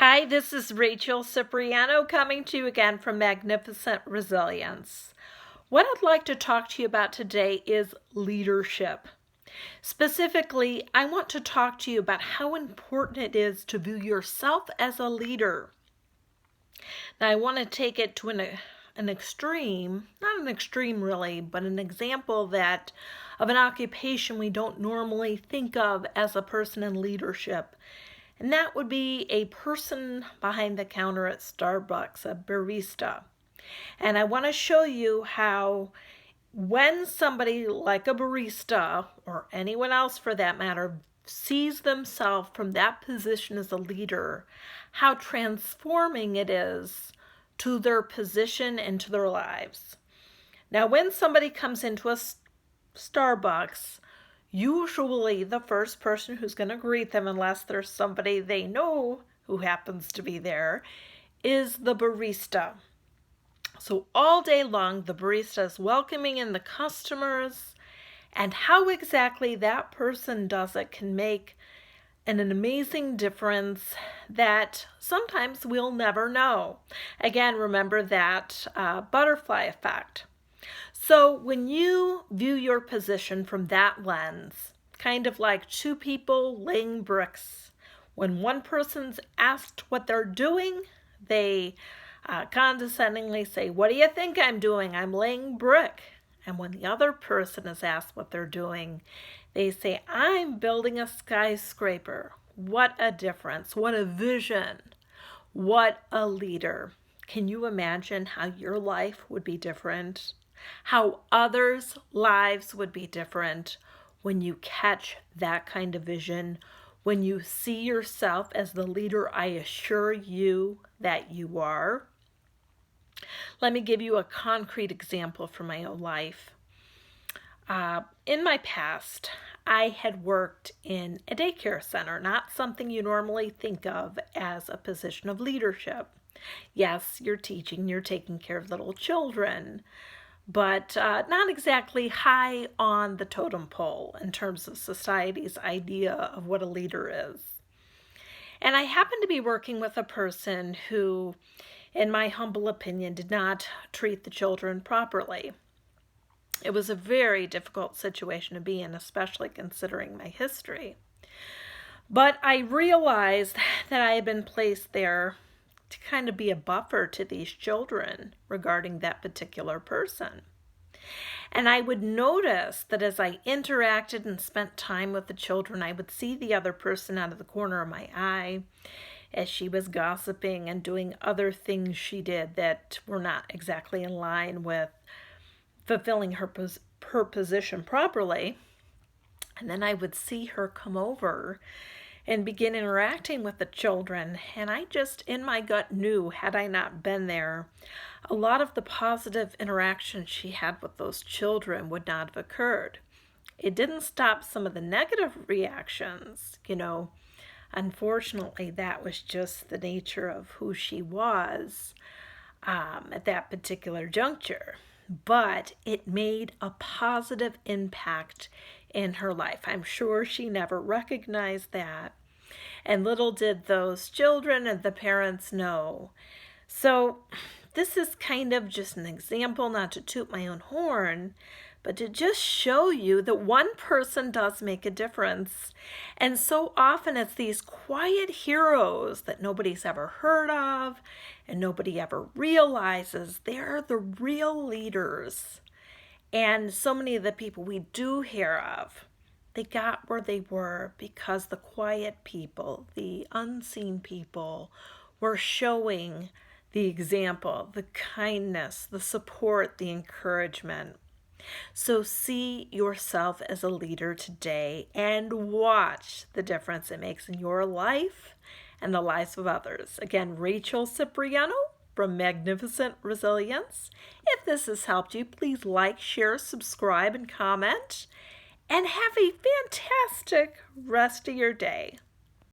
Hi, this is Rachel Cipriano coming to you again from Magnificent Resilience. What I'd like to talk to you about today is leadership. Specifically, I want to talk to you about how important it is to view yourself as a leader. Now, I want to take it to an extreme, not an extreme really, but an example of an occupation we don't normally think of as a person in leadership. And that would be a person behind the counter at Starbucks, a barista. And I want to show you how when somebody like a barista, or anyone else for that matter, sees themselves from that position as a leader, how transforming it is to their position and to their lives. Now, when somebody comes into a Starbucks, usually the first person who's going to greet them, unless there's somebody they know who happens to be there, is the barista. So all day long, the barista is welcoming in the customers, and how exactly that person does it can make an amazing difference that sometimes we'll never know. Again, remember that butterfly effect. So when you view your position from that lens, kind of like two people laying bricks, when one person's asked what they're doing, they condescendingly say, "What do you think I'm doing? I'm laying brick." And when the other person is asked what they're doing, they say, "I'm building a skyscraper." What a difference. What a vision. What a leader. Can you imagine how your life would be different? How others' lives would be different when you catch that kind of vision, when you see yourself as the leader I assure you that you are. Let me give you a concrete example from my own life. In my past, I had worked in a daycare center, not something you normally think of as a position of leadership. Yes, you're teaching, you're taking care of little children, but not exactly high on the totem pole in terms of society's idea of what a leader is. And I happened to be working with a person who, in my humble opinion, did not treat the children properly. It was a very difficult situation to be in, especially considering my history. But I realized that I had been placed there to kind of be a buffer to these children regarding that particular person. And I would notice that as I interacted and spent time with the children, I would see the other person out of the corner of my eye as she was gossiping and doing other things she did that were not exactly in line with fulfilling her position properly. And then I would see her come over and begin interacting with the children. And I just, in my gut, knew, had I not been there, a lot of the positive interactions she had with those children would not have occurred. It didn't stop some of the negative reactions, Unfortunately, that was just the nature of who she was at that particular juncture. But it made a positive impact in her life. I'm sure she never recognized that. And little did those children and the parents know. So this is kind of just an example, not to toot my own horn, but to just show you that one person does make a difference. And so often it's these quiet heroes that nobody's ever heard of and nobody ever realizes they're the real leaders. And so many of the people we do hear of, they got where they were because the quiet people, the unseen people, were showing the example, the kindness, the support, the encouragement. So see yourself as a leader today and watch the difference it makes in your life and the lives of others. Again, Rachel Cipriano from Magnificent Resilience. If this has helped you, please like, share, subscribe, and comment. And have a fantastic rest of your day.